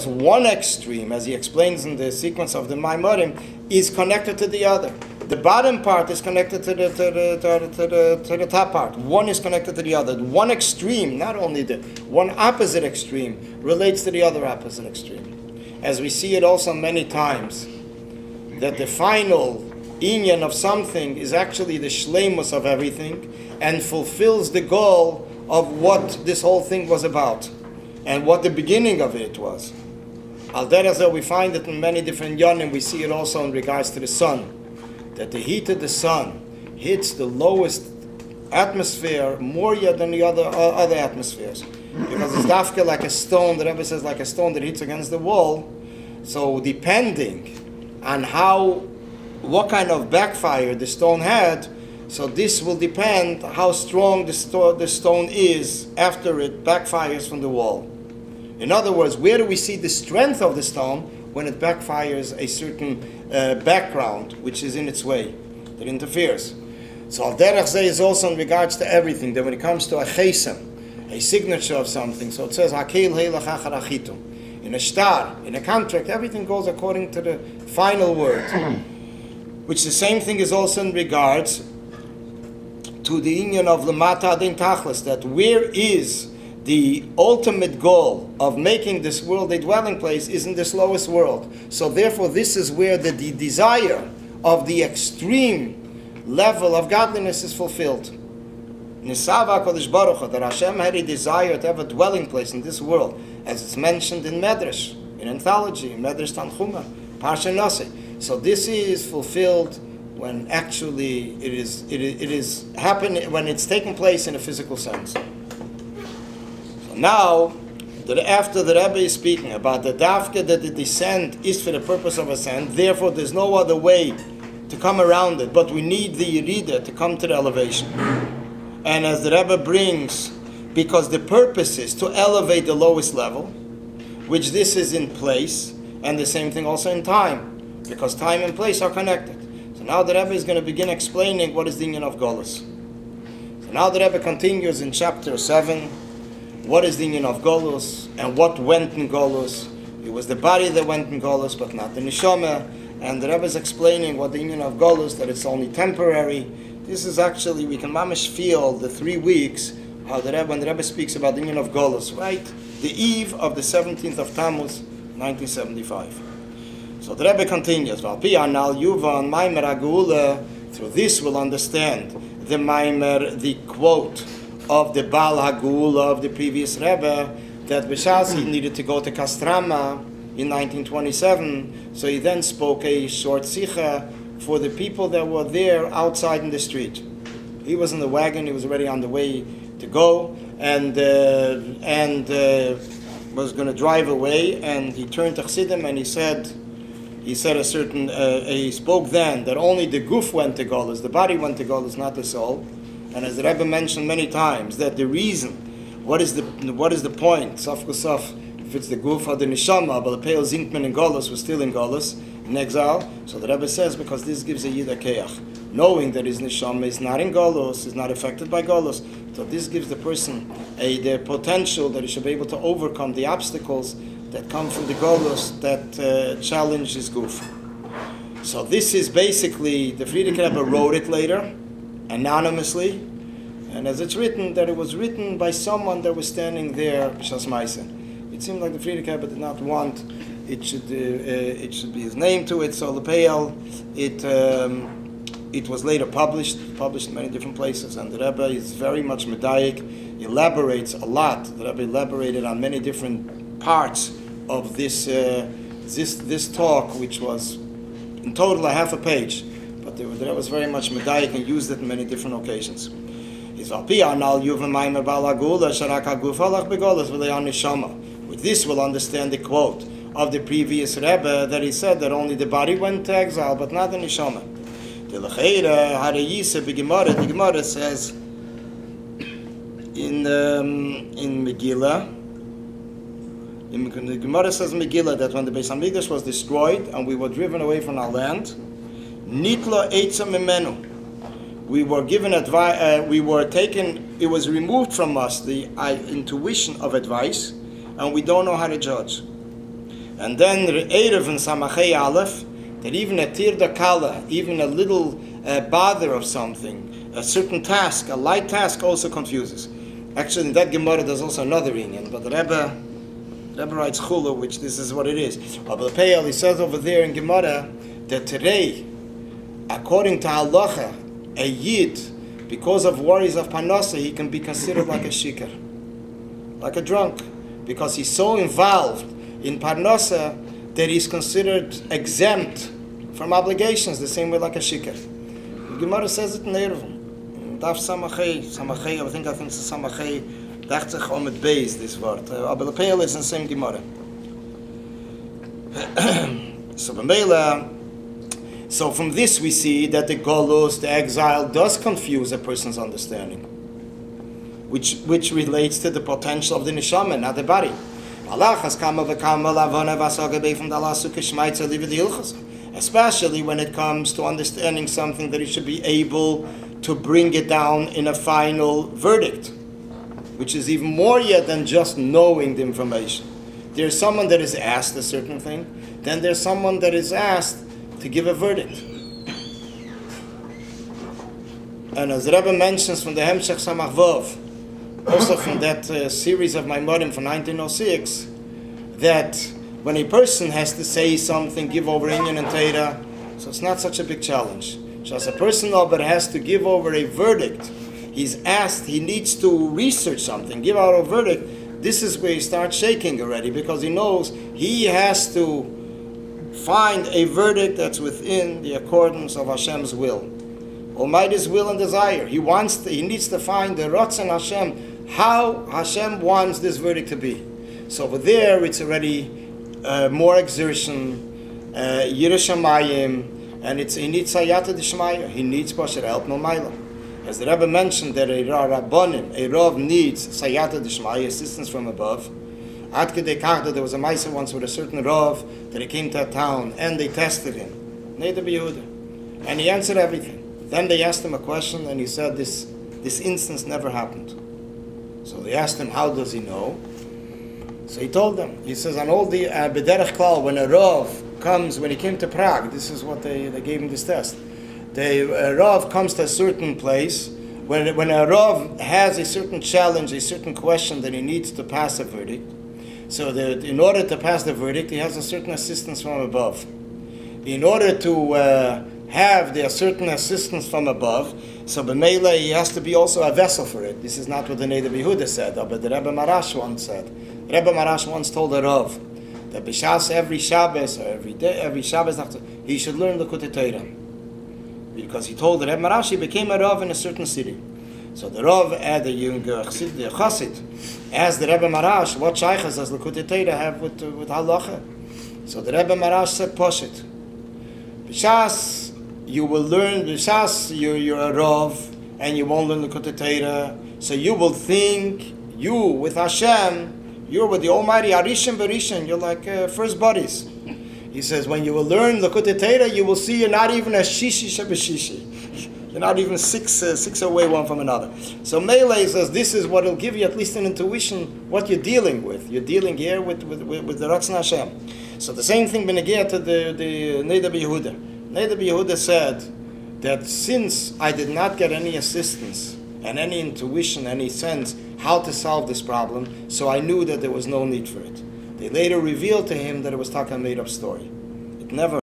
One extreme, as he explains in the sequence of the MaMarim, is connected to the other. The bottom part is connected to the top part. One is connected to the other. One extreme, not only the one opposite extreme, relates to the other opposite extreme. As we see it also many times, that the final inyan of something is actually the shleimus of everything and fulfills the goal of what this whole thing was about and what the beginning of it was. Al derech we find it in many different yonim. We see it also in regards to the sun, that the heat of the sun hits the lowest atmosphere more than the other atmospheres, because it's dafka like a stone. The Rebbe says like a stone that hits against the wall. So depending on what kind of backfire the stone had, so this will depend how strong the stone is after it backfires from the wall. In other words, where do we see the strength of the stone? When it backfires a certain background which is in its way, that interferes. So al derech zeh is also in regards to everything, that when it comes to a chesem, a signature of something, so it says hakel heilach achar achitum. In a shtar, in a contract, everything goes according to the final word. Which the same thing is also in regards to the inyan of lemata adin tachlis, that where is the ultimate goal of making this world a dwelling place is in this lowest world. So therefore this is where the desire of the extreme level of godliness is fulfilled. Nisava Kodesh Baruch Hu, that Hashem had a desire to have a dwelling place in this world, as it's mentioned in Medrash, in anthology, in Medrash Tanchuma, Parsha Nase. So this is fulfilled when actually it is happening, when it's taking place in a physical sense. Now, after the Rebbe is speaking about the dafka that the descent is for the purpose of ascent, therefore there's no other way to come around it, but we need the Yerida to come to the elevation. And as the Rebbe brings, because the purpose is to elevate the lowest level, which this is in place, and the same thing also in time, because time and place are connected. So now the Rebbe is going to begin explaining what is the inyan of Golus. So now the Rebbe continues in chapter 7. What is the inyan of Golus and what went in Golus? It was the body that went in Golus, but not the neshama. And the Rebbe is explaining what the inyan of Golus, that it's only temporary. This is actually, we can mamish feel the 3 weeks, how the Rebbe, when the Rebbe speaks about the inyan of Golus, right? The eve of the 17th of Tammuz, 1975. So the Rebbe continues, through this we'll understand the Maimer, the quote of the Baal HaGeula of the previous Rebbe, that B'shas he needed to go to Kastrama in 1927, so he then spoke a short sikha for the people that were there outside in the street. He was in the wagon, he was already on the way to go, and was going to drive away, and he turned to Chassidim and he spoke then that only the guf went to Golus, the body went to Golus, not the soul. And as the Rebbe mentioned many times, that the reason, what is the point, Saf Kusaf, if it's the guf or the neshama, but the Peil Zinkman in Golus was still in Golus, in exile. So the Rebbe says, because this gives a Yida Keach, knowing that his neshama is not in Golus, is not affected by Golus, so this gives the person the potential that he should be able to overcome the obstacles that come from the Golus that challenge his guf. So this is basically, the Frierdiker Rebbe wrote it later, anonymously, and as it's written, that it was written by someone that was standing there, B'shas Maaseh. It seemed like the Frierdiker Rebbe did not want it should be his name to it, so the Peil, it was later published in many different places, and the Rebbe is very much medayik, elaborates a lot. The Rebbe elaborated on many different parts of this talk, which was in total a half a page. But the Rebbe was very much medayik and used it in many different occasions. With this we'll understand the quote of the previous Rebbe that he said that only the body went to exile, but not the neshama. The Gemara says in Megillah, the Gemara says in Megillah that when the Beis Hamikdash was destroyed and we were driven away from our land, Nitla Eitza Mimenu, we were given advice, it was removed from us the intuition of advice, and we don't know how to judge. And then Erev and Samachei Aleph, that even a tirda kala, even a little bother of something, a certain task, a light task also confuses. Actually, in that Gemara there's also another union, but the Rebbe writes Chulu, which this is what it is. Abel Peil, he says over there in Gemara that today, according to Halacha, a Yid, because of worries of Parnasa, he can be considered like a shikar, like a drunk, because he's so involved in Parnasa that he's considered exempt from obligations, the same way like a shikar. The Gemara says it in Eruvin. Daf Samachei, I think it's Samachei, dacht sich mit Beis, this word. Aber the Peil is in the same Gemara. So from this we see that the Golus, the exile, does confuse a person's understanding, which relates to the potential of the neshama, not the body. Especially when it comes to understanding something that he should be able to bring it down in a final verdict, which is even more yet than just knowing the information. There's someone that is asked a certain thing, then there's someone that is asked to give a verdict. And as Rebbe mentions from the Hemshech Samach Vov, also from that series of MaMarim from 1906, that when a person has to say something, give over Inyan and Torah, so it's not such a big challenge. So as a person over has to give over a verdict, he's asked, he needs to research something, give out a verdict, this is where he starts shaking already, because he knows he has to find a verdict that's within the accordance of Hashem's will, Almighty's will and desire. He needs to find the Ratzon Hashem, how Hashem wants this verdict to be. So over there, it's already more exertion, Yiras Shamayim, and he needs Sayata D'Shmaya. He needs Pasher help no Maila. As the Rebbe mentioned that a Rav needs Sayata D'Shmaya, assistance from above. Ad Kedei Kach, that there was a Maisa once with a certain Rav that he came to a town and they tested him, Neder B'Yehuda, and he answered everything. Then they asked him a question and he said this instance never happened. So they asked him, how does he know? So he told them. He says, on all the B'derech Klal, when a Rav comes, when he came to Prague, this is what they gave him this test. The Rav comes to a certain place. When a Rav has a certain challenge, a certain question, that he needs to pass a verdict. So that in order to pass the verdict, he has a certain assistance from above. In order to have the certain assistance from above, so b'meila he has to be also a vessel for it. This is not what the Neder B'Yehuda said, but the Rebbe Marash once said. Rebbe Marash once told a Rav that b'shas every Shabbos or every Shabbos after he should learn the Likutei Torah, because he told the Rebbe Marash he became a Rav in a certain city. So the Rav, the Chassid, asked the Rebbe Marash, what shaychas does Likutei Torah have with halacha? So the Rebbe Marash said, Poshit. B'shas you will learn, b'shas you're a Rav and you won't learn Likutei Torah, so you will think you with Hashem, you're with the Almighty Arishim Berishin, you're like first buddies. He says, when you will learn Likutei Torah, you will see you're not even a shishi shebeshishi. You're not even six away one from another. So Meilei says this is what will give you at least an intuition what you're dealing with. You're dealing here with the Ratzon Hashem. So the same thing benegea to the Neder B'Yehuda. Neder B'Yehuda said that since I did not get any assistance and any intuition, any sense how to solve this problem, so I knew that there was no need for it. They later revealed to him that it was talking a made-up story. It never